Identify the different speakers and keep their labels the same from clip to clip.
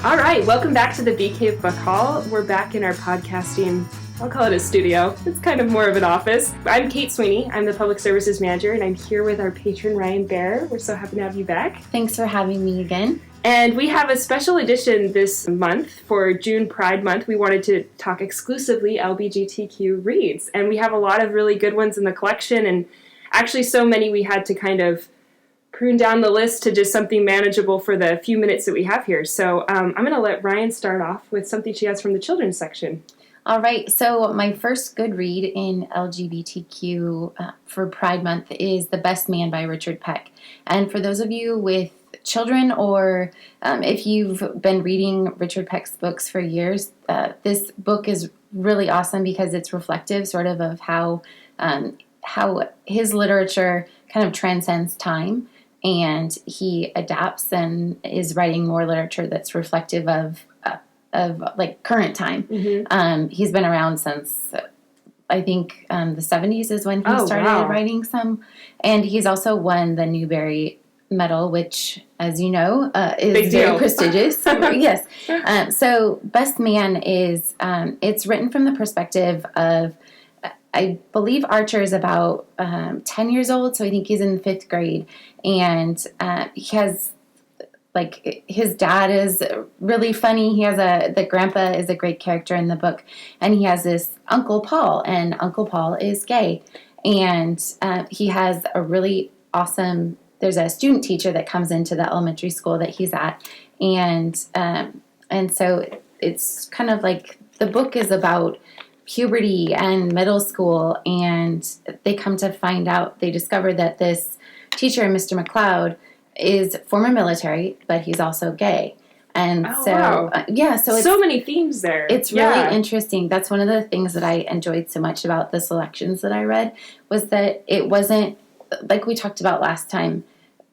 Speaker 1: All right, welcome back to the Bee Cave Book Hall. We're back in our podcasting, I'll call it a studio. It's kind of more of an office. I'm Kate Sweeney. I'm the Public Services Manager, and I'm here with our patron, Ryan Bear. We're so happy to have you back.
Speaker 2: Thanks for having me again.
Speaker 1: And we have a special edition this month for June Pride Month. We wanted to talk exclusively LBGTQ reads, and we have a lot of really good ones in the collection, and actually so many we had to kind of prune down the list to just something manageable for the few minutes that we have here. So I'm going to let Ryan start off with something she has from the children's section.
Speaker 2: All right, so my first good read in LGBTQ for Pride Month is The Best Man by Richard Peck. And for those of you with children, or if you've been reading Richard Peck's books for years, this book is really awesome because it's reflective sort of how his literature kind of transcends time, and he adapts and is writing more literature that's reflective of like current time. Mm-hmm. He's been around since I think the 70s is when he started writing some, and he's also won the Newbery Medal, which, as you know, is very prestigious. Yes. So Best Man is it's written from the perspective of, I believe Archer is about 10 years old, so I think he's in 5th grade, and he has, like, his dad is really funny. He has the grandpa is a great character in the book, and he has this Uncle Paul, and Uncle Paul is gay, and he has a really awesome, there's a student teacher that comes into the elementary school that he's at, and so it's kind of like the book is about puberty and middle school, and they come to find out, they discover that this teacher, Mr. McLeod, is former military, but he's also gay. And so it's
Speaker 1: so many themes there.
Speaker 2: It's really interesting. That's one of the things that I enjoyed so much about the selections that I read, was that it wasn't, like we talked about last time,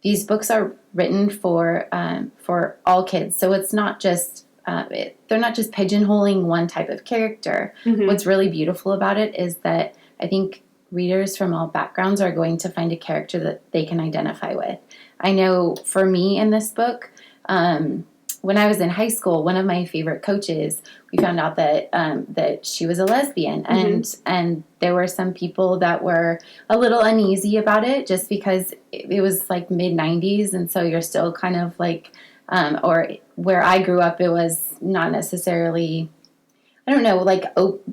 Speaker 2: these books are written for all kids. So it's not just they're not just pigeonholing one type of character. Mm-hmm. What's really beautiful about it is that I think readers from all backgrounds are going to find a character that they can identify with. I know for me in this book, when I was in high school, one of my favorite coaches, we found out that she was a lesbian, mm-hmm. and there were some people that were a little uneasy about it, just because it was like mid-90s, and so you're still kind of like, or where I grew up, it was not necessarily, I don't know, like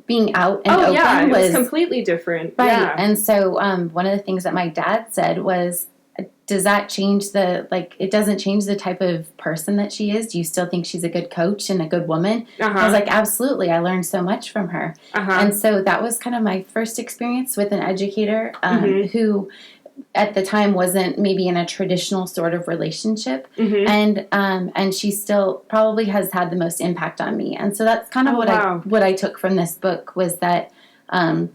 Speaker 2: being out and open.
Speaker 1: Yeah, it was completely different.
Speaker 2: Right.
Speaker 1: Yeah.
Speaker 2: And so one of the things that my dad said was, does that change it doesn't change the type of person that she is? Do you still think she's a good coach and a good woman? Uh-huh. I was like, absolutely. I learned so much from her. Uh-huh. And so that was kind of my first experience with an educator mm-hmm. who at the time wasn't maybe in a traditional sort of relationship. Mm-hmm. And she still probably has had the most impact on me. And so that's kind of what I took from this book, was that that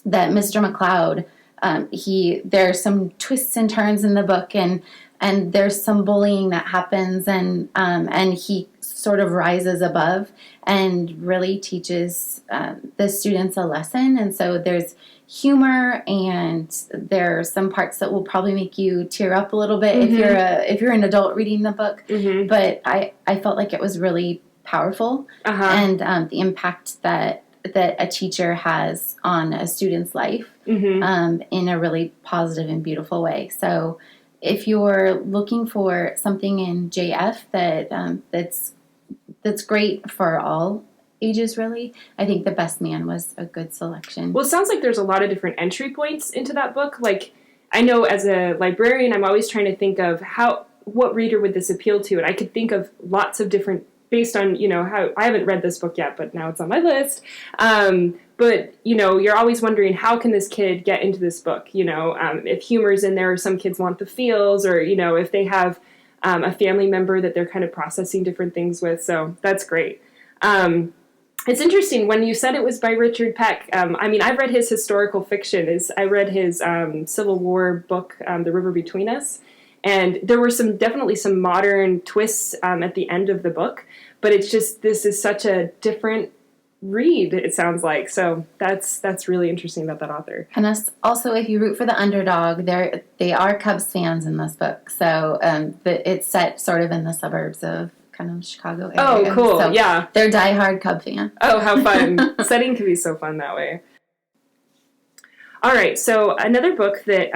Speaker 2: Mr. McLeod, there's some twists and turns in the book, and there's some bullying that happens, and he sort of rises above and really teaches the students a lesson. And so there's humor, and there's some parts that will probably make you tear up a little bit mm-hmm. if you're an adult reading the book. Mm-hmm. But I felt like it was really powerful, uh-huh. and the impact that a teacher has on a student's life mm-hmm. In a really positive and beautiful way. So if you're looking for something in JF that's great for all ages, really, I think The Best Man was a good selection.
Speaker 1: Well, it sounds like there's a lot of different entry points into that book. Like, I know as a librarian, I'm always trying to think of what reader would this appeal to, and I could think of lots of different, based on, how, I haven't read this book yet, but now it's on my list. But, you're always wondering, how can this kid get into this book? If humor's in there, or some kids want the feels, or, if they have a family member that they're kind of processing different things with. So that's great. It's interesting, when you said it was by Richard Peck, I've read his historical fiction. I read his Civil War book, The River Between Us, and there were definitely some modern twists at the end of the book, but it's just, this is such a different read, it sounds like. So that's really interesting about that author.
Speaker 2: And also, if you root for the underdog, they are Cubs fans in this book. So it's set sort of in the suburbs of kind of Chicago area.
Speaker 1: Oh, cool.
Speaker 2: So
Speaker 1: yeah.
Speaker 2: they're diehard Cub fan.
Speaker 1: Oh, how fun. Setting can be so fun that way. All right, so another book that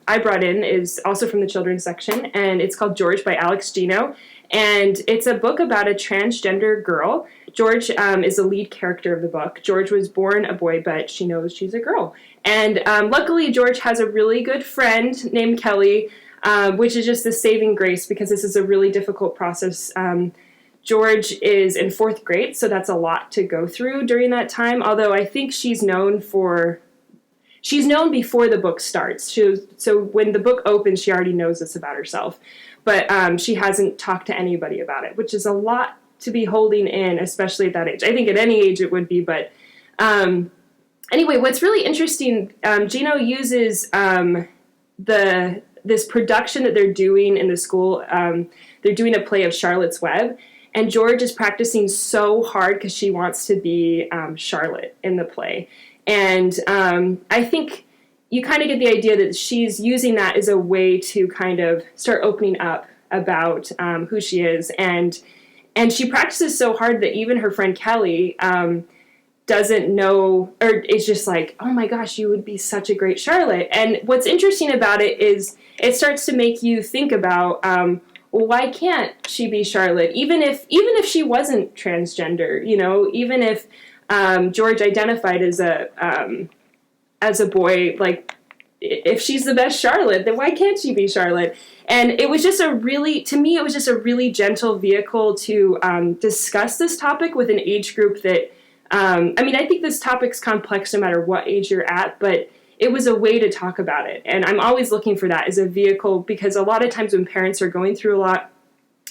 Speaker 1: I brought in is also from the children's section, and it's called George by Alex Gino. And it's a book about a transgender girl. George is the lead character of the book. George was born a boy, but she knows she's a girl. And luckily, George has a really good friend named Kelly, which is just the saving grace because this is a really difficult process. George is in 4th grade, so that's a lot to go through during that time, although I think she's known before the book starts. So when the book opens, she already knows this about herself. But she hasn't talked to anybody about it, which is a lot to be holding in, especially at that age. I think at any age it would be, but anyway, what's really interesting, Gino uses this production that they're doing in the school. They're doing a play of Charlotte's Web, and George is practicing so hard because she wants to be Charlotte in the play. And I think you kind of get the idea that she's using that as a way to kind of start opening up about who she is. And she practices so hard that even her friend Kelly doesn't know, or is just like, oh my gosh, you would be such a great Charlotte. And what's interesting about it is it starts to make you think about, well, why can't she be Charlotte? Even if she wasn't transgender, even if George identified as a boy, like, if she's the best Charlotte, then why can't she be Charlotte? And it was just to me, it was just a really gentle vehicle to discuss this topic with an age group that, I think this topic's complex no matter what age you're at, but it was a way to talk about it. And I'm always looking for that as a vehicle, because a lot of times when parents are going through a lot,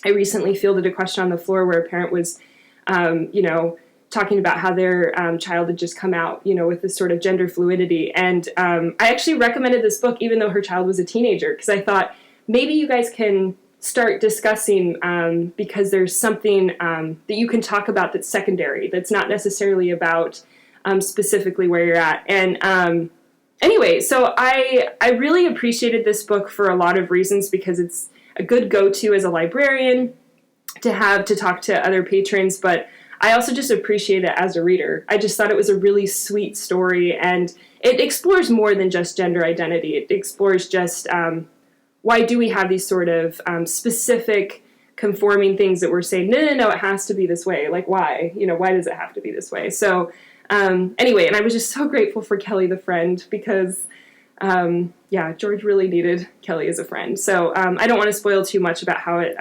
Speaker 1: I recently fielded a question on the floor where a parent was, talking about how their child had just come out, with this sort of gender fluidity. And I actually recommended this book even though her child was a teenager, because I thought maybe you guys can start discussing, because there's something that you can talk about that's secondary, that's not necessarily about specifically where you're at. And anyway, so I really appreciated this book for a lot of reasons, because it's a good go-to as a librarian to talk to other patrons, but I also just appreciate it as a reader. I just thought it was a really sweet story, and it explores more than just gender identity. It explores just why do we have these sort of specific conforming things that we're saying, no, it has to be this way. Like, why? Why does it have to be this way? So anyway, and I was just so grateful for Kelly the friend, because George really needed Kelly as a friend. So I don't want to spoil too much about how it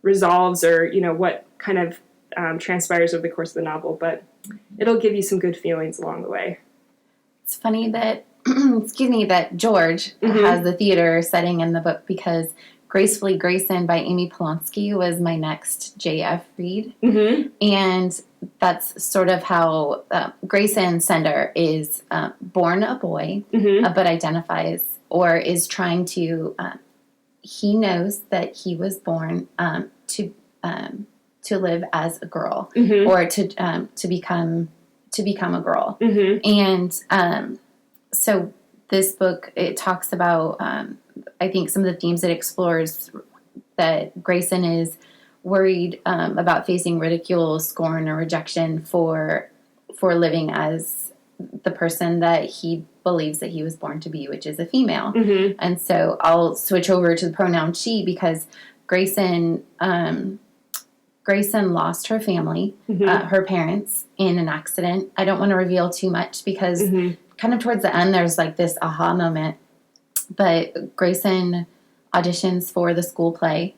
Speaker 1: resolves, or what kind of transpires over the course of the novel, but it'll give you some good feelings along the way.
Speaker 2: It's funny that that George has the theater setting in the book, because Gracefully, Grayson by Amy Polonsky was my next JF read. And that's sort of how Grayson Sender is born a boy, but identifies or is trying to, he knows that he was born to live as a girl, or to become a girl. And so this book, it talks about, I think some of the themes it explores, that Grayson is worried about facing ridicule, scorn, or rejection for living as the person that he believes that he was born to be, which is a female. And so I'll switch over to the pronoun she, because Grayson lost her family, her parents, in an accident. I don't want to reveal too much, because kind of towards the end, there's like this aha moment. But Grayson auditions for the school play.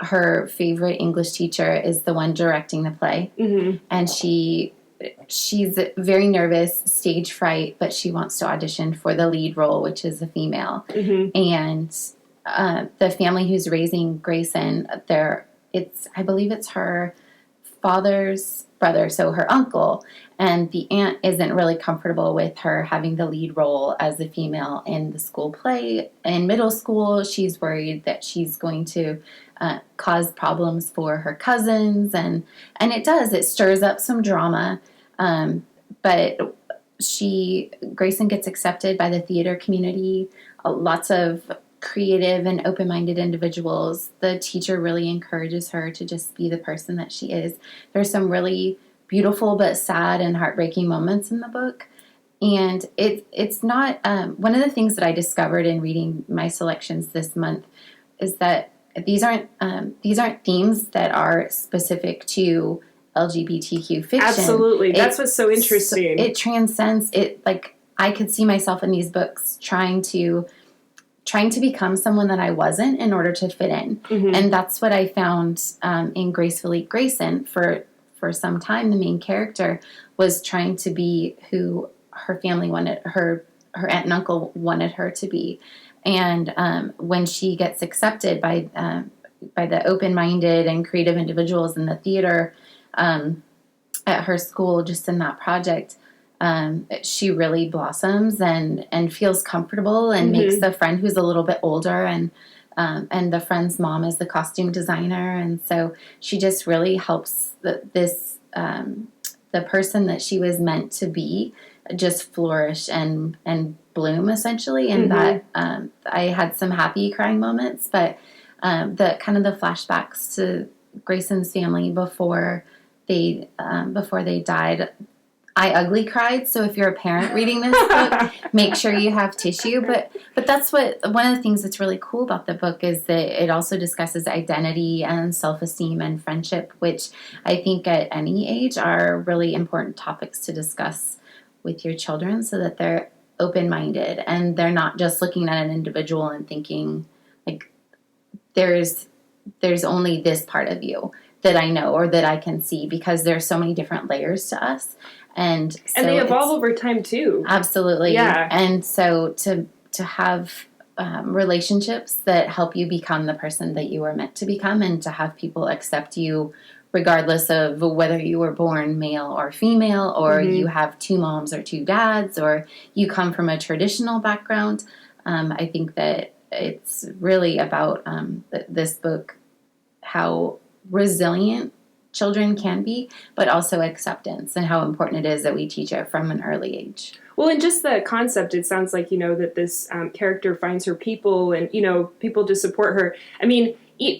Speaker 2: Her favorite English teacher is the one directing the play. And she's very nervous, stage fright, but she wants to audition for the lead role, which is a female. And the family who's raising Grayson, I believe it's her father's brother, so her uncle, and the aunt isn't really comfortable with her having the lead role as a female in the school play. In middle school, she's worried that she's going to cause problems for her cousins, and it stirs up some drama, but Grayson gets accepted by the theater community. Lots of creative and open-minded individuals, the teacher really encourages her to just be the person that she is. There's some really beautiful but sad and heartbreaking moments in the book. And it's not, one of the things that I discovered in reading my selections this month is that these aren't themes that are specific to LGBTQ fiction.
Speaker 1: Absolutely. That's what's so interesting.
Speaker 2: It transcends it. Like, I could see myself in these books trying to become someone that I wasn't in order to fit in. Mm-hmm. And that's what I found in Gracefully. Grayson, for some time, the main character was trying to be who her family wanted her aunt and uncle wanted her to be. And when she gets accepted by the open-minded and creative individuals in the theater at her school, just in that project, she really blossoms and feels comfortable and mm-hmm. makes a friend who's a little bit older, and the friend's mom is the costume designer, and so she just really helps the person that she was meant to be just flourish and bloom, essentially. And mm-hmm. that I had some happy crying moments, but the kind of the flashbacks to Grayson's family before they died, I ugly cried. So if you're a parent reading this book, make sure you have tissue. But that's one of the things that's really cool about the book is that it also discusses identity and self-esteem and friendship, which I think at any age are really important topics to discuss with your children, so that they're open-minded and they're not just looking at an individual and thinking like there's only this part of you that I know or that I can see, because there's so many different layers to us. And
Speaker 1: they evolve over time too.
Speaker 2: Absolutely.
Speaker 1: Yeah.
Speaker 2: And so to have relationships that help you become the person that you were meant to become, and to have people accept you regardless of whether you were born male or female, or mm-hmm. you have two moms or two dads, or you come from a traditional background. I think that it's really about this book, how resilient children can be, but also acceptance, and how important it is that we teach it from an early age.
Speaker 1: Well, and just the concept, it sounds like, that this character finds her people, and, people to support her. I mean,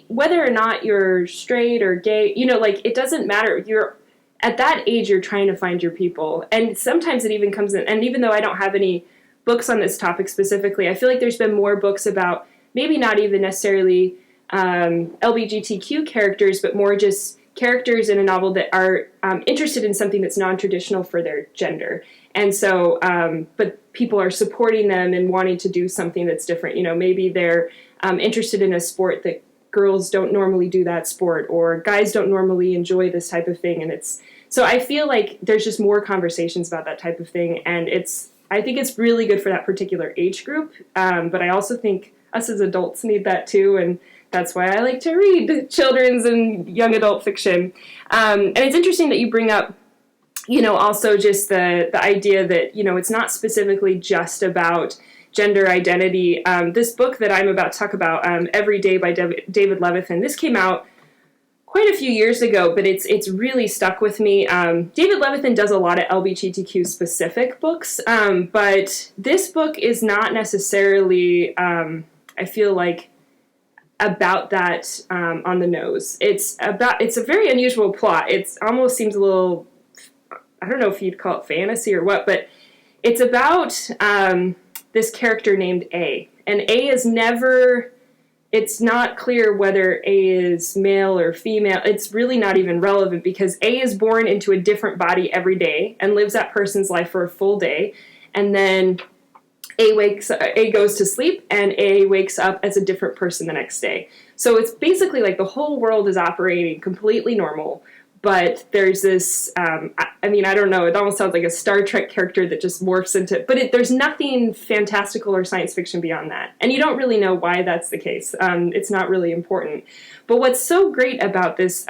Speaker 1: whether or not you're straight or gay, it doesn't matter. You're at that age, you're trying to find your people. And sometimes it even comes in, and even though I don't have any books on this topic specifically, I feel like there's been more books about maybe not even necessarily LBGTQ characters, but more just characters in a novel that are interested in something that's non-traditional for their gender. And so, but people are supporting them and wanting to do something that's different. Maybe they're interested in a sport that girls don't normally do that sport, or guys don't normally enjoy this type of thing. And so I feel like there's just more conversations about that type of thing. And I think it's really good for that particular age group. But I also think us as adults need that too. And that's why I like to read children's and young adult fiction. And it's interesting that you bring up, also just the idea that, it's not specifically just about gender identity. This book that I'm about to talk about, Every Day by David Levithan, this came out quite a few years ago, but it's really stuck with me. David Levithan does a lot of LGBTQ specific books, but this book is not necessarily, I feel like, about that on the nose. It's a very unusual plot. It almost seems a little, I don't know if you'd call it fantasy or what, but it's about this character named A. And A is it's not clear whether A is male or female. It's really not even relevant, because A is born into a different body every day and lives that person's life for a full day. And then A goes to sleep, and A wakes up as a different person the next day. So it's basically like the whole world is operating completely normal, but there's this, I don't know, it almost sounds like a Star Trek character that just morphs into it, but there's nothing fantastical or science fiction beyond that. And you don't really know why that's the case. It's not really important. But what's so great about this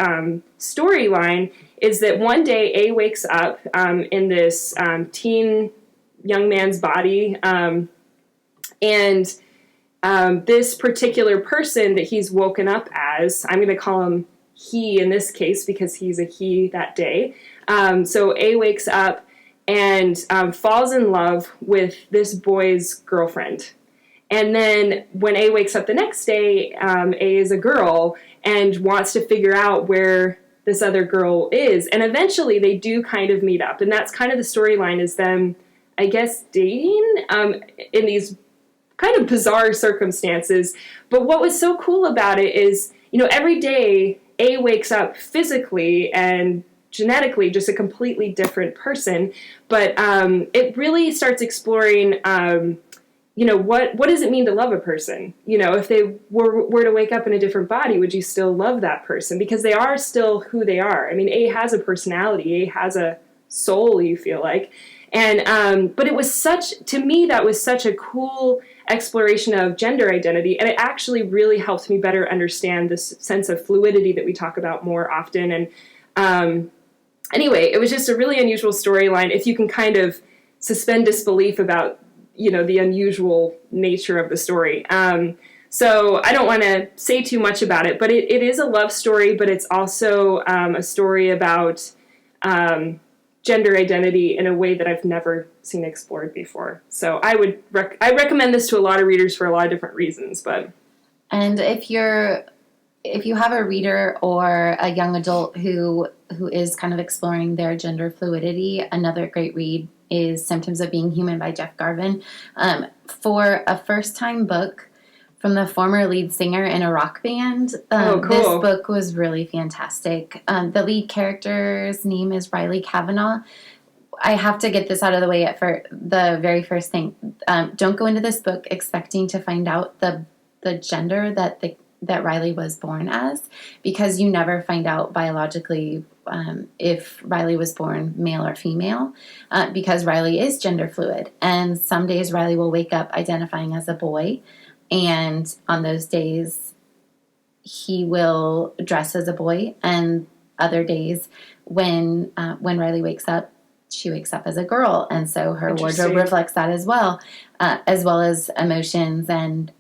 Speaker 1: storyline is that one day A wakes up in this teen young man's body, and this particular person that he's woken up as, I'm going to call him he in this case because he's a he that day. So A wakes up and falls in love with this boy's girlfriend. And then when A wakes up the next day, A is a girl and wants to figure out where this other girl is. And eventually they do kind of meet up. And that's kind of the storyline, is them, I guess, dating in these kind of bizarre circumstances. But what was so cool about it is, every day A wakes up physically and genetically just a completely different person. But it really starts exploring, what does it mean to love a person? If they were to wake up in a different body, would you still love that person? Because they are still who they are. I mean, A has a personality. A has a soul, you feel like. And but it was to me, that was such a cool exploration of gender identity. And it actually really helped me better understand this sense of fluidity that we talk about more often. And anyway, it was just a really unusual storyline if you can kind of suspend disbelief about the unusual nature of the story. So I don't want to say too much about it, but it is a love story, but it's also a story about gender identity in a way that I've never seen explored before. So I would I recommend this to a lot of readers for a lot of different reasons.
Speaker 2: And if you have a reader or a young adult who is kind of exploring their gender fluidity, another great read is Symptoms of Being Human by Jeff Garvin. For a first-time book from the former lead singer in a rock band,
Speaker 1: cool.
Speaker 2: This book was really fantastic. The lead character's name is Riley Kavanaugh. I have to get this out of the way for the very first thing. Don't go into this book expecting to find out the gender that Riley was born as, because you never find out biologically if Riley was born male or female, because Riley is gender fluid. And some days Riley will wake up identifying as a boy, and on those days he will dress as a boy, and other days when Riley wakes up, she wakes up as a girl, and so her wardrobe reflects that as well as emotions, and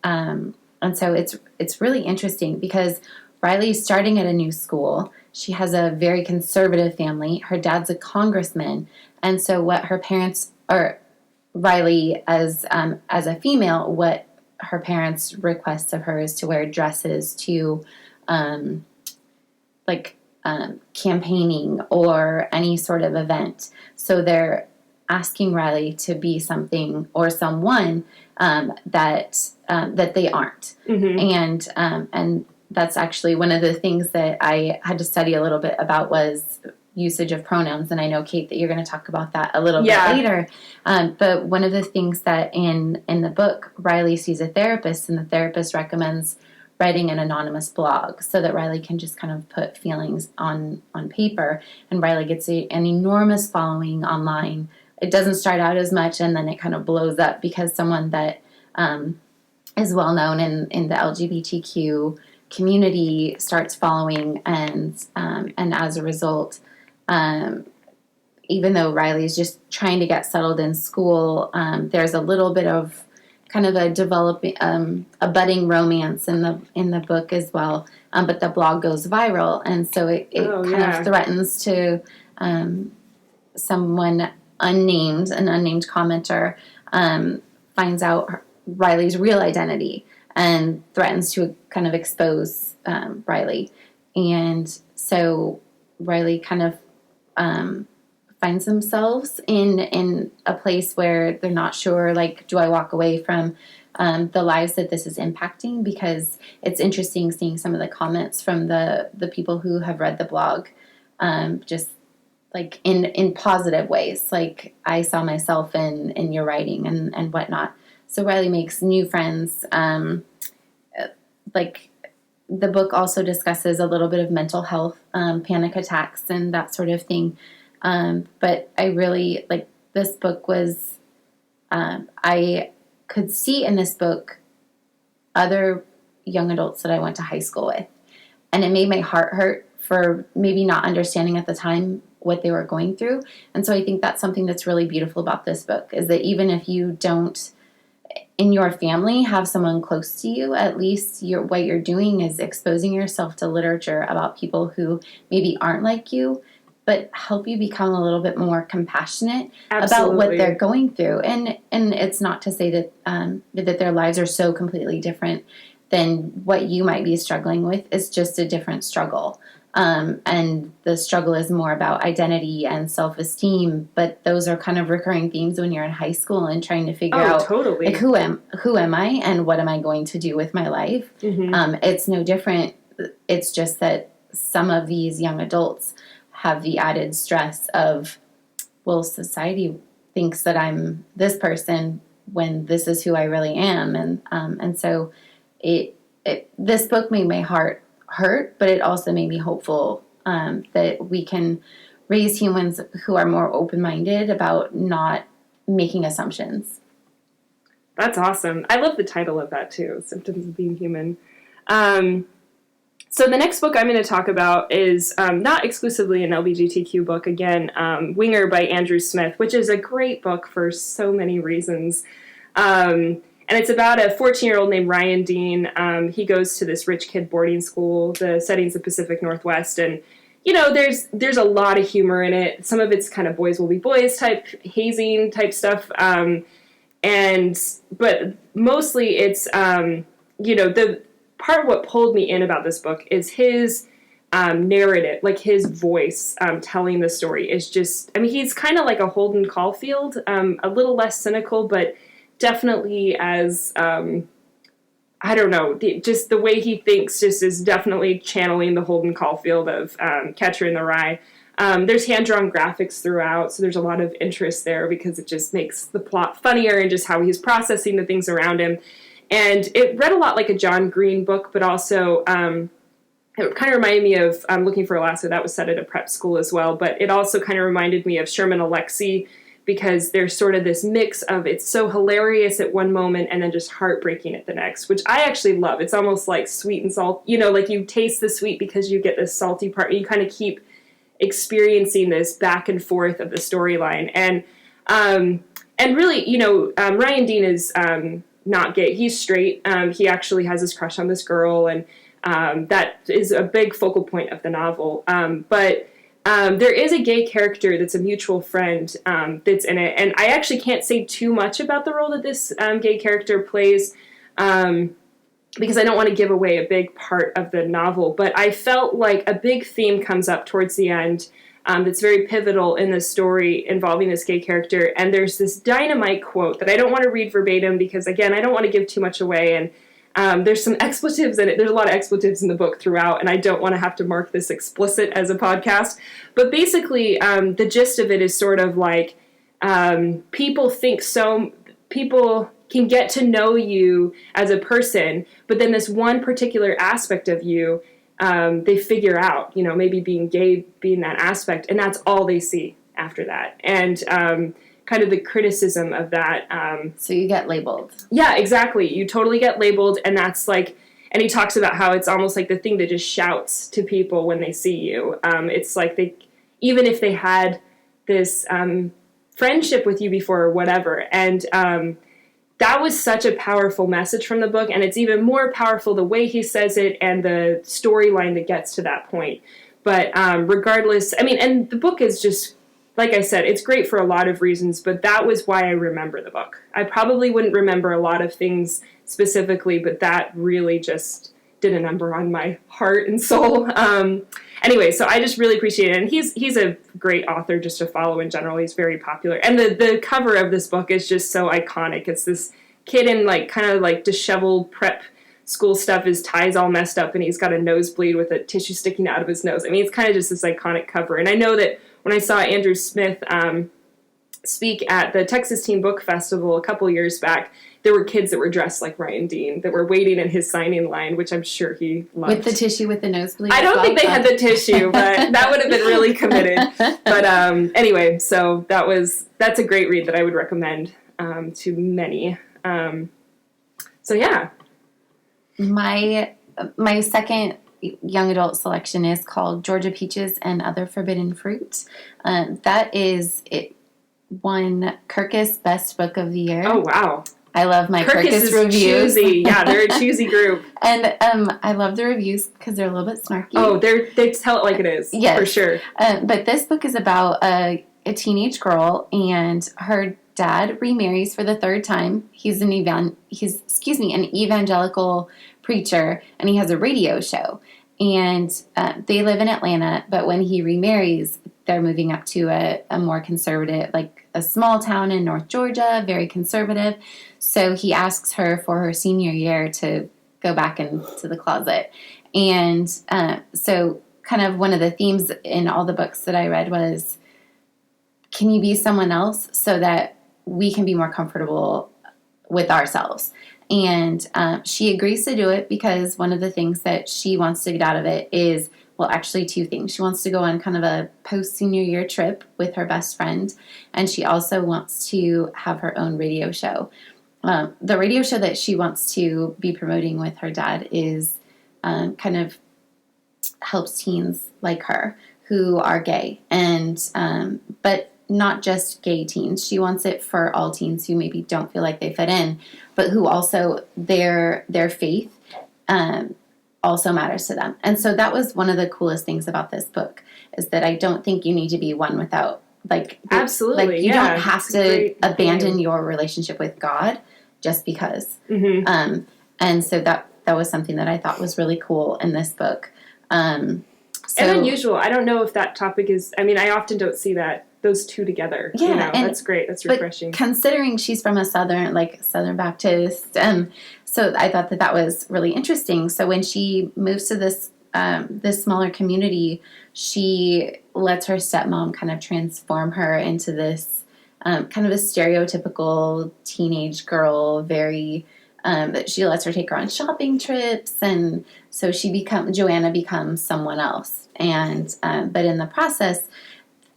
Speaker 2: so it's really interesting because Riley's starting at a new school. She has a very conservative family. Her dad's a congressman, and so what her parents, or Riley as a female, what her parents request of her is to wear dresses to campaigning or any sort of event. So they're asking Riley to be something or someone that they aren't. Mm-hmm. And that's actually one of the things that I had to study a little bit about was usage of pronouns. And I know, Kate, that you're going to talk about that a little bit later. But one of the things that in the book, Riley sees a therapist, and the therapist recommends writing an anonymous blog so that Riley can just kind of put feelings on paper. And Riley gets an enormous following online. It doesn't start out as much, and then it kind of blows up because someone that is well known in the LGBTQ community starts following, and as a result, even though Riley's just trying to get settled in school, there's a little bit of kind of a developing, a budding romance in the book as well. But the blog goes viral, and so it kind of threatens to someone an unnamed commenter finds out Riley's real identity and threatens to kind of expose Riley. And so Riley kind of finds themselves in a place where they're not sure, like, do I walk away from the lives that this is impacting? Because it's interesting seeing some of the comments from the people who have read the blog, just like in positive ways. Like, I saw myself in your writing and whatnot. So Riley makes new friends. Like, the book also discusses a little bit of mental health, panic attacks and that sort of thing. But I really, like, this book was, I could see in this book other young adults that I went to high school with. And it made my heart hurt for maybe not understanding at the time what they were going through. And so I think that's something that's really beautiful about this book, is that even if you don't, in your family, have someone close to you, at least what you're doing is exposing yourself to literature about people who maybe aren't like you, but help you become a little bit more compassionate
Speaker 1: Absolutely.
Speaker 2: about what they're going through. And it's not to say that that their lives are so completely different than what you might be struggling with. It's just a different struggle. And the struggle is more about identity and self-esteem, but those are kind of recurring themes when you're in high school and trying to figure out
Speaker 1: totally.
Speaker 2: like who am I and what am I going to do with my life. It's no different. It's just that some of these young adults have the added stress of, well, society thinks that I'm this person when this is who I really am, and so this book made my heart hurt, but it also made me hopeful that we can raise humans who are more open-minded about not making assumptions.
Speaker 1: That's awesome. I love the title of that too, Symptoms of Being Human. So the next book I'm going to talk about is not exclusively an LBGTQ book, again, Winger by Andrew Smith, which is a great book for so many reasons. And it's about a 14-year-old named Ryan Dean. He goes to this rich kid boarding school. The setting's the Pacific Northwest. And, you know, there's a lot of humor in it. Some of it's kind of boys will be boys type, hazing type stuff. But mostly it's, the part of what pulled me in about this book is his narrative, like his voice telling the story is just, I mean, he's kind of like a Holden Caulfield, a little less cynical, but definitely as, I don't know, just the way he thinks just is definitely channeling the Holden Caulfield of Catcher in the Rye. There's hand-drawn graphics throughout, so there's a lot of interest there because it just makes the plot funnier and just how he's processing the things around him. And it read a lot like a John Green book, but also it kind of reminded me of Looking for Alaska. That was set at a prep school as well, but it also kind of reminded me of Sherman Alexie, because there's sort of this mix of it's so hilarious at one moment and then just heartbreaking at the next, which I actually love. It's almost like sweet and salt, like you taste the sweet because you get this salty part. You kind of keep experiencing this back and forth of the storyline. And really, Ryan Dean is not gay. He's straight. He actually has his crush on this girl, and that is a big focal point of the novel. But there is a gay character that's a mutual friend that's in it, and I actually can't say too much about the role that this gay character plays because I don't want to give away a big part of the novel, but I felt like a big theme comes up towards the end that's very pivotal in the story involving this gay character, and there's this dynamite quote that I don't want to read verbatim because, again, I don't want to give too much away, and there's some expletives in it. There's a lot of expletives in the book throughout, and I don't want to have to mark this explicit as a podcast. But basically, the gist of it is sort of like people can get to know you as a person, but then this one particular aspect of you, they figure out, maybe being gay being that aspect, and that's all they see after that. And kind of the criticism of that.
Speaker 2: So you get labeled.
Speaker 1: Yeah, exactly. You totally get labeled, and that's like, and he talks about how it's almost like the thing that just shouts to people when they see you. It's like even if they had this friendship with you before or whatever, and that was such a powerful message from the book, and it's even more powerful the way he says it and the storyline that gets to that point. But regardless, I mean, and the book is just, like I said, it's great for a lot of reasons, but that was why I remember the book. I probably wouldn't remember a lot of things specifically, but that really just did a number on my heart and soul. Anyway, so I just really appreciate it. And he's a great author just to follow in general. He's very popular. And the cover of this book is just so iconic. It's this kid in like kind of like disheveled prep school stuff, his tie's all messed up, and he's got a nosebleed with a tissue sticking out of his nose. I mean, it's kind of just this iconic cover. And I know that when I saw Andrew Smith speak at the Texas Teen Book Festival a couple years back, there were kids that were dressed like Ryan Dean that were waiting in his signing line, which I'm sure he loved.
Speaker 2: With the tissue with the nosebleed?
Speaker 1: I don't think they had the tissue, but that would have been really committed. But anyway, so that's a great read that I would recommend to many. So yeah.
Speaker 2: My second young adult selection is called Georgia Peaches and Other Forbidden Fruit. That is, it won Kirkus Best Book of the Year.
Speaker 1: Oh, wow.
Speaker 2: I love my
Speaker 1: Kirkus
Speaker 2: Kirkus
Speaker 1: is
Speaker 2: reviews.
Speaker 1: choosy. Yeah, they're a choosy group.
Speaker 2: And I love the reviews because they're a little bit snarky.
Speaker 1: Oh, they tell it like it is. Yes. For sure.
Speaker 2: But this book is about a teenage girl, and her dad remarries for the third time. He's an evangelical preacher, and he has a radio show. And they live in Atlanta, but when he remarries, they're moving up to a more conservative, like a small town in North Georgia, very conservative. So he asks her for her senior year to go back into the closet. And so kind of one of the themes in all the books that I read was, can you be someone else so that we can be more comfortable with ourselves? And she agrees to do it because one of the things that she wants to get out of it is, well, actually two things. She wants to go on kind of a post-senior year trip with her best friend, and she also wants to have her own radio show. The radio show that she wants to be promoting with her dad is kind of helps teens like her who are gay, and but not just gay teens. She wants it for all teens who maybe don't feel like they fit in, but who also their faith also matters to them. And so that was one of the coolest things about this book, is that I don't think you need to be one without, like,
Speaker 1: absolutely,
Speaker 2: like you don't have to abandon your relationship with God just because. Mm-hmm. And so that was something that I thought was really cool in this book. And
Speaker 1: unusual. I don't know if that topic is, I mean, I often don't see those two together. Yeah, you know, that's great. That's refreshing.
Speaker 2: But considering she's from a Southern Baptist, so I thought that was really interesting. So when she moves to this smaller community, she lets her stepmom kind of transform her into this kind of a stereotypical teenage girl, very... she lets her take her on shopping trips, and so Joanna becomes someone else. And but in the process,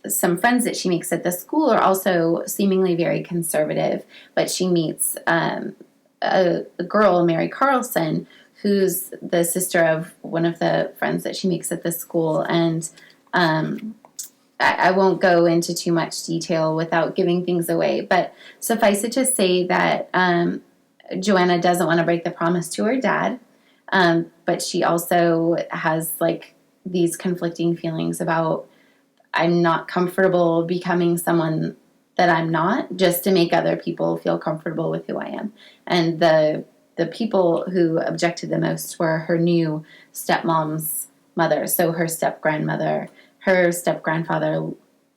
Speaker 2: some friends that she makes at the school are also seemingly very conservative. But she meets a girl, Mary Carlson, who's the sister of one of the friends that she makes at the school. And I won't go into too much detail without giving things away. But suffice it to say that Joanna doesn't want to break the promise to her dad, but she also has like these conflicting feelings about, I'm not comfortable becoming someone that I'm not, just to make other people feel comfortable with who I am. And the people who objected the most were her new stepmom's mother, so her step-grandmother. Her step-grandfather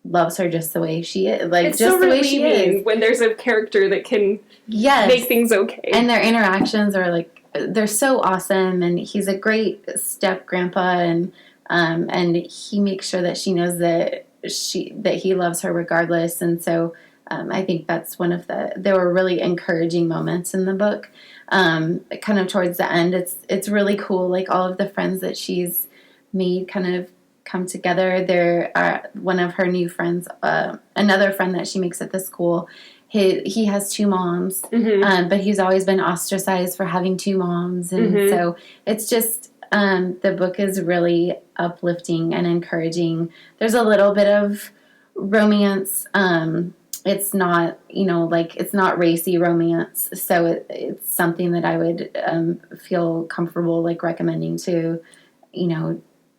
Speaker 2: loves her just the way she is, like, it's just so the way she is.
Speaker 1: When there's a character that can make things okay.
Speaker 2: And their interactions are like, they're so awesome, and he's a great step-grandpa, and he makes sure that she knows that he loves her regardless. And so I think that's there were really encouraging moments in the book. Kind of towards the end, it's really cool, like all of the friends that she's made kind of come together. There, one of her new friends, another friend that she makes at the school, he has two moms, mm-hmm. But he's always been ostracized for having two moms. And mm-hmm. so it's just, the book is really uplifting and encouraging. There's a little bit of romance. It's not, it's not racy romance. So it's something that I would feel comfortable like recommending to,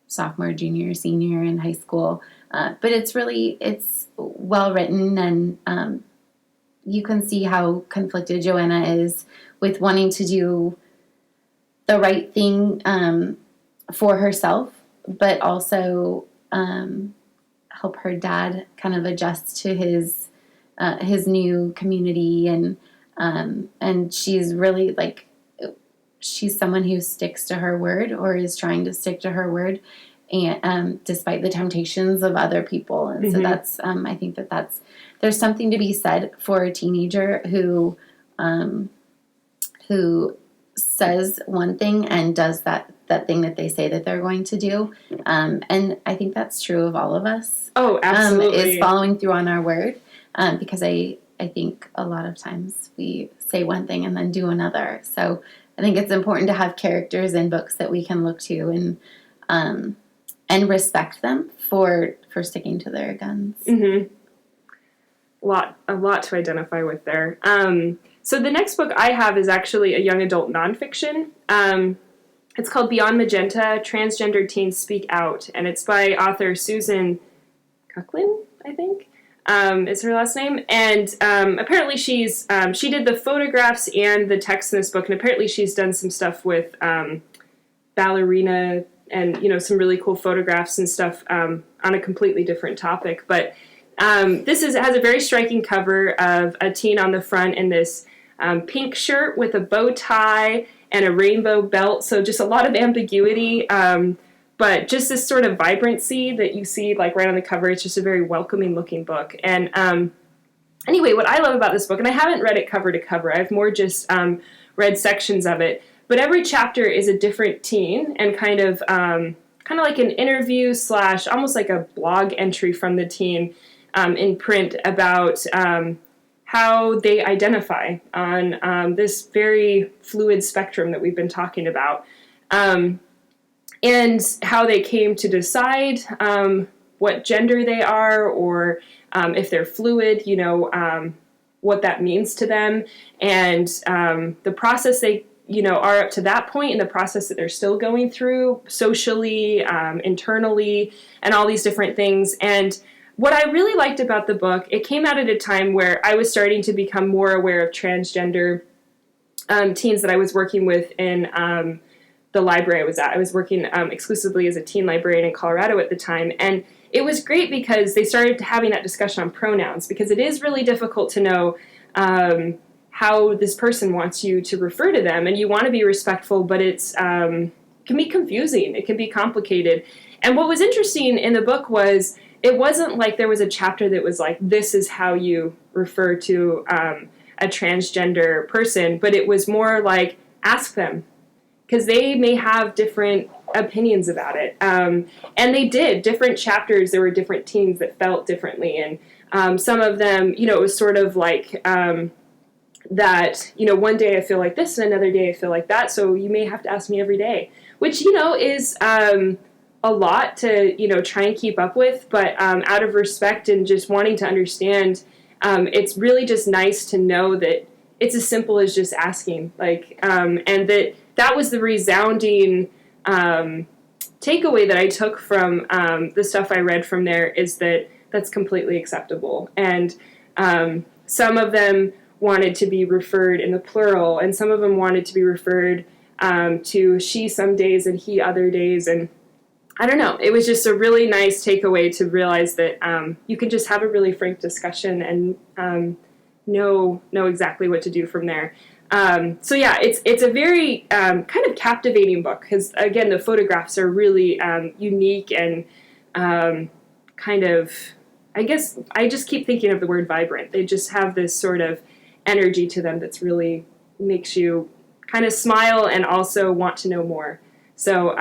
Speaker 2: sophomore, junior, senior in high school. But it's well written, and you can see how conflicted Joanna is with wanting to do the right thing for herself, but also help her dad kind of adjust to his new community. And she's really she's someone who sticks to her word, or is trying to stick to her word, and despite the temptations of other people. And mm-hmm. so that's I think there's something to be said for a teenager who says one thing and does that thing that they say that they're going to do. And I think that's true of all of us.
Speaker 1: Oh, absolutely.
Speaker 2: Is following through on our word. Because I think a lot of times we say one thing and then do another. So I think it's important to have characters in books that we can look to and respect them for sticking to their guns.
Speaker 1: Mm-hmm. A lot to identify with there. So the next book I have is actually a young adult nonfiction. It's called Beyond Magenta, Transgender Teens Speak Out, and it's by author Susan Kuklin, I think, is her last name. And apparently she did the photographs and the text in this book, and apparently she's done some stuff with ballerina and, some really cool photographs and stuff on a completely different topic. But this has a very striking cover of a teen on the front in this pink shirt with a bow tie and a rainbow belt. So just a lot of ambiguity, but just this sort of vibrancy that you see like right on the cover. It's just a very welcoming looking book. And anyway, what I love about this book, and I haven't read it cover to cover, I've more just read sections of it, but every chapter is a different teen and kind of like an interview / almost like a blog entry from the teen in print about how they identify on this very fluid spectrum that we've been talking about, and how they came to decide what gender they are, or if they're fluid, what that means to them, and the process they are up to that point, and the process that they're still going through socially, internally, and all these different things. And what I really liked about the book, it came out at a time where I was starting to become more aware of transgender teens that I was working with in the library I was at. I was working exclusively as a teen librarian in Colorado at the time, and it was great because they started having that discussion on pronouns, because it is really difficult to know how this person wants you to refer to them, and you want to be respectful, but it's can be confusing. It can be complicated. And what was interesting in the book was it wasn't like there was a chapter that was like, this is how you refer to a transgender person, but it was more like, ask them, because they may have different opinions about it. And they did. Different chapters, there were different teens that felt differently. And some of them, it was sort of like that, one day I feel like this and another day I feel like that, so you may have to ask me every day, which, is a lot to, try and keep up with, but out of respect and just wanting to understand, it's really just nice to know that it's as simple as just asking, and that was the resounding takeaway that I took from the stuff I read from there, is that that's completely acceptable. And some of them wanted to be referred in the plural, and some of them wanted to be referred to she some days and he other days, and I don't know. It was just a really nice takeaway to realize that you can just have a really frank discussion and know exactly what to do from there. So yeah, it's a very kind of captivating book, because again, the photographs are really unique and kind of, I guess I just keep thinking of the word vibrant. They just have this sort of energy to them that's really makes you kind of smile and also want to know more. So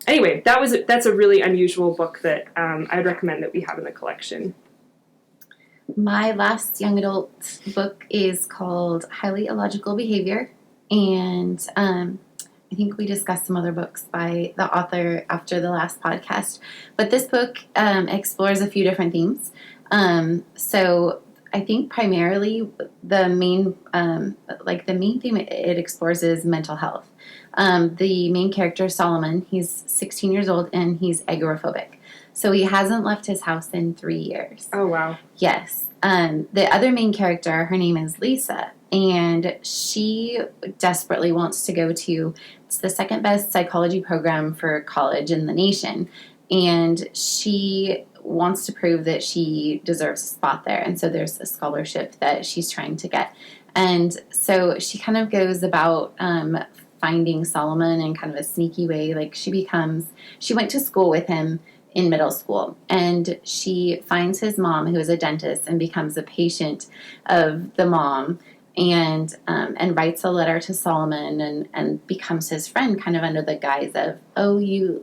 Speaker 1: anyway, that's a really unusual book that I'd recommend that we have in the collection.
Speaker 2: My last young adult book is called Highly Illogical Behavior, and I think we discussed some other books by the author after the last podcast, but this book explores a few different themes. So I think primarily the main theme it explores is mental health. The main character, Solomon, he's 16 years old and he's agoraphobic. So he hasn't left his house in 3 years.
Speaker 1: Oh, wow.
Speaker 2: Yes. The other main character, her name is Lisa, and she desperately wants to go to, it's the second best psychology program for college in the nation, and she wants to prove that she deserves a spot there, and so there's a scholarship that she's trying to get. And so she kind of goes about finding Solomon in kind of a sneaky way. Like she went to school with him in middle school, and she finds his mom, who is a dentist, and becomes a patient of the mom, and writes a letter to Solomon and becomes his friend, kind of under the guise of, oh, you're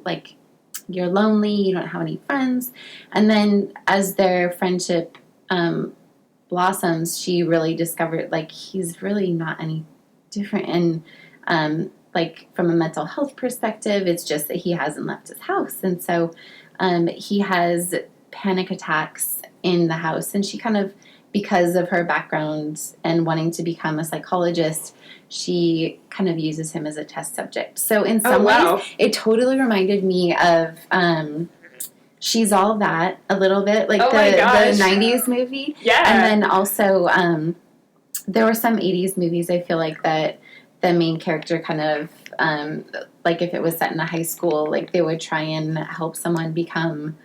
Speaker 2: lonely, you don't have any friends. And then as their friendship blossoms, she really discovered he's really not any different. And from a mental health perspective, it's just that he hasn't left his house. And so he has panic attacks in the house, and she kind of because of her background and wanting to become a psychologist, she kind of uses him as a test subject. So in some ways, it totally reminded me of She's All That a little bit, like the 90s movie. Yeah. And then also there were some 80s movies, I feel like, that the main character kind of, like if it was set in a high school, like they would try and help someone become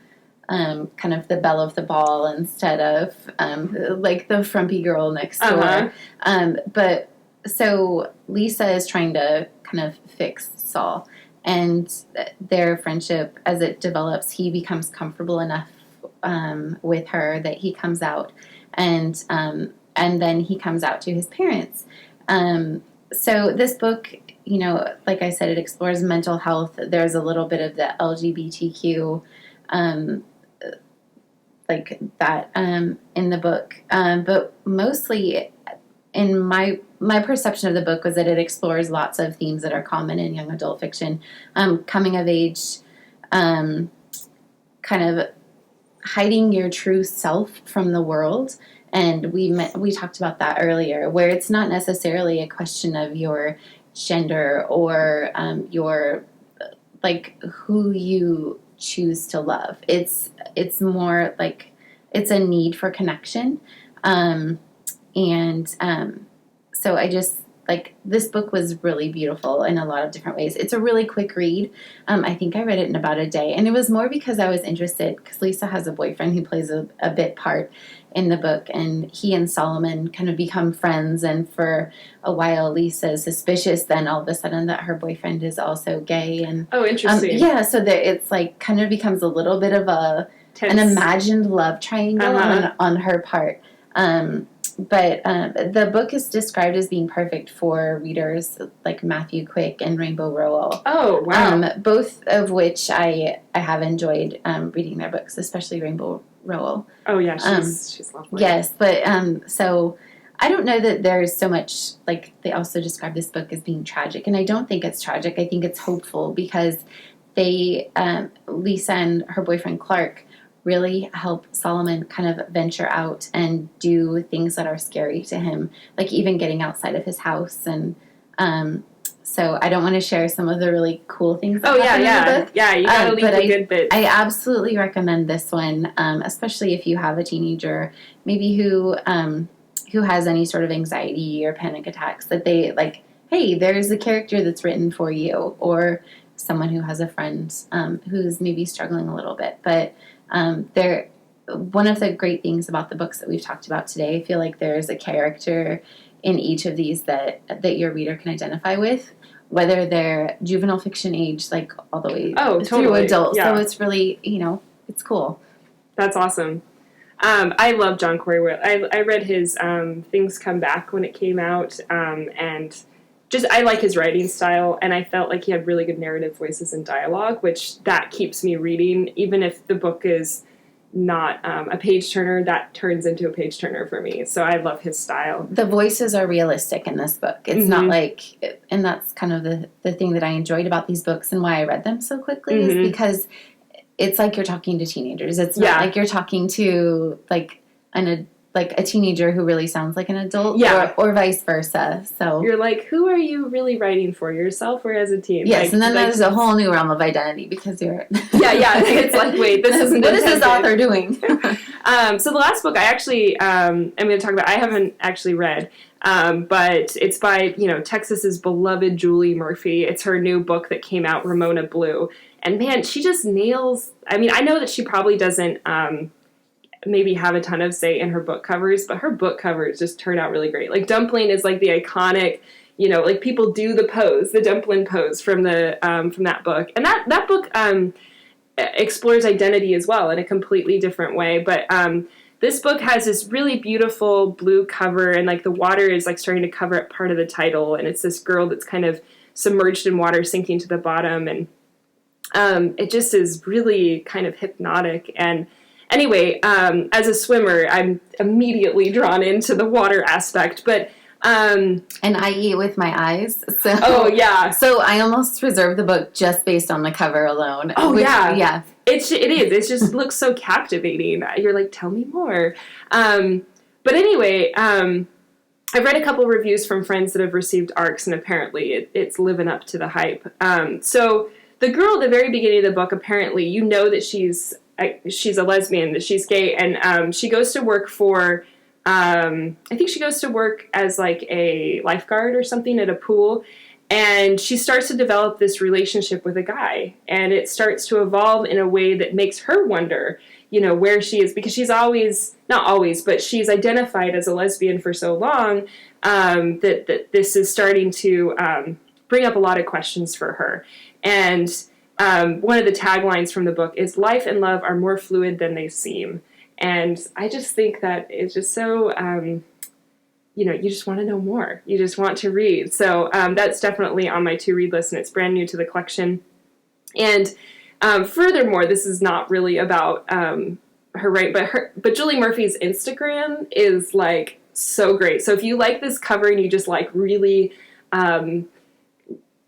Speaker 2: kind of the belle of the ball instead of like the frumpy girl next door. But so Lisa is trying to kind of fix Saul, and their friendship, as it develops, he becomes comfortable enough with her that he comes out, and then he comes out to his parents. So this book, you know, like I said, it explores mental health. There's a little bit of the LGBTQ like that in the book, but mostly in my perception of the book was that it explores lots of themes that are common in young adult fiction, coming of age, kind of hiding your true self from the world. And we talked about that earlier, where it's not necessarily a question of your gender or your like who you choose to love. It's more like it's a need for connection, so I just like this book was really beautiful in a lot of different ways. It's a really quick read. I think I read it in about a day, and it was more because I was interested because Lisa has a boyfriend who plays a bit part in the book, and he and Solomon kind of become friends, and for a while Lisa is suspicious then all of a sudden that her boyfriend is also gay. And
Speaker 1: oh, interesting.
Speaker 2: Yeah, so that it's like kind of becomes a little bit of an imagined love triangle on her part. But the book is described as being perfect for readers like Matthew Quick and Rainbow Rowell.
Speaker 1: Oh, wow.
Speaker 2: Both of which I have enjoyed reading their books, especially Rainbow Rowell.
Speaker 1: Oh, yeah, she's lovely.
Speaker 2: Yes, but so I don't know that there's so much, like they also describe this book as being tragic, and I don't think it's tragic. I think it's hopeful because they, Lisa and her boyfriend Clark, really help Solomon kind of venture out and do things that are scary to him, like even getting outside of his house. And so I don't want to share some of the really cool things that happen in the book. Yeah, you gotta leave the good bits. I absolutely recommend this one, especially if you have a teenager, maybe who has any sort of anxiety or panic attacks, that they like, hey, there's a character that's written for you, or someone who has a friend who's maybe struggling a little bit. But one of the great things about the books that we've talked about today, I feel like there's a character in each of these that your reader can identify with, whether they're juvenile fiction age, like all the way through adult. Yeah. So it's really, it's cool.
Speaker 1: That's awesome. I love John Corey. I read his Things Come Back when it came out, and just I like his writing style, and I felt like he had really good narrative voices and dialogue, which that keeps me reading, even if the book is not a page turner. That turns into a page turner for me. So I love his style.
Speaker 2: The voices are realistic in this book. It's not like, and that's kind of the thing that I enjoyed about these books and why I read them so quickly is because it's like you're talking to teenagers. It's not like you're talking to like a teenager who really sounds like an adult, or vice versa. So
Speaker 1: you're like, who are you really writing for, yourself or as a teen?
Speaker 2: Yes, and then there's a whole new realm of identity because you're
Speaker 1: it's like, wait, this isn't
Speaker 2: what is this author doing?
Speaker 1: So the last book I actually am going to talk about, I haven't actually read, but it's by Texas's beloved Julie Murphy. It's her new book that came out, Ramona Blue, and man, she just nails. I mean, I know that she probably doesn't maybe have a ton of say in her book covers, but her book covers just turn out really great. Like Dumpling is like the iconic, like people do the pose, the dumpling pose from that book. And that book explores identity as well in a completely different way. But this book has this really beautiful blue cover, and like the water is like starting to cover up part of the title, and it's this girl that's kind of submerged in water sinking to the bottom, and it just is really kind of hypnotic. And anyway, as a swimmer, I'm immediately drawn into the water aspect, but
Speaker 2: and I eat with my eyes. So So I almost reserved the book just based on the cover alone.
Speaker 1: Yeah. It is. It just looks so captivating. You're like, tell me more. But anyway, I've read a couple reviews from friends that have received ARCs, and apparently it's living up to the hype. So the girl at the very beginning of the book, apparently, you know that she's a lesbian, that she's gay, and she goes to work for, I think she goes to work as like a lifeguard or something at a pool, and she starts to develop this relationship with a guy, and it starts to evolve in a way that makes her wonder, you know, where she is, because she's always, not always, but she's identified as a lesbian for so long, that this is starting to bring up a lot of questions for her. And one of the taglines from the book is, "Life and love are more fluid than they seem." And I just think that it's just so, you know, you just want to know more. You just want to read. So that's definitely on my to-read list, and it's brand new to the collection. And furthermore, this is not really about her, right? But Julie Murphy's Instagram is, like, so great. So if you like this cover and you just like really...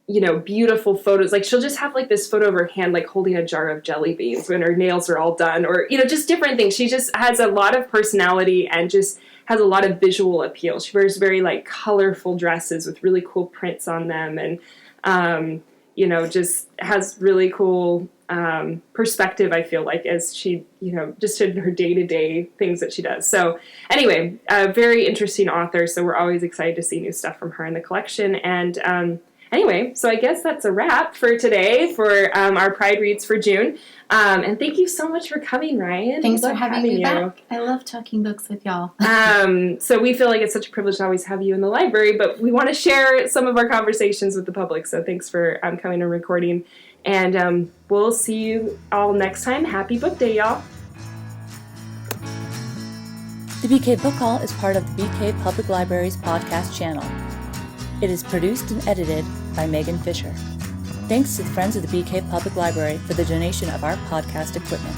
Speaker 1: you know, beautiful photos. Like, she'll just have like this photo of her hand, like holding a jar of jelly beans when her nails are all done, or, you know, just different things. She just has a lot of personality and just has a lot of visual appeal. She wears very like colorful dresses with really cool prints on them, and, you know, just has really cool perspective, I feel like, as she, you know, just in her day-to-day things that she does. So anyway, a very interesting author. So we're always excited to see new stuff from her in the collection. And, anyway, so I guess that's a wrap for today for our Pride Reads for June. And thank you so much for coming, Ryan.
Speaker 2: Thanks for having me back. I love talking books with y'all.
Speaker 1: So we feel like it's such a privilege to always have you in the library, but we want to share some of our conversations with the public. So thanks for coming and recording. And we'll see you all next time. Happy Book Day, y'all.
Speaker 3: The BK Book Hall is part of the BK Public Library's podcast channel. It is produced and edited by Megan Fisher. Thanks to the Friends of the BK Public Library for the donation of our podcast equipment.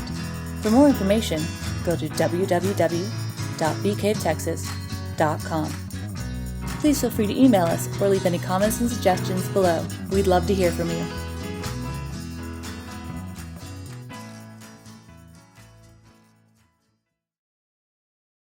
Speaker 3: For more information, go to www.bktexas.com. Please feel free to email us or leave any comments and suggestions below. We'd love to hear from you.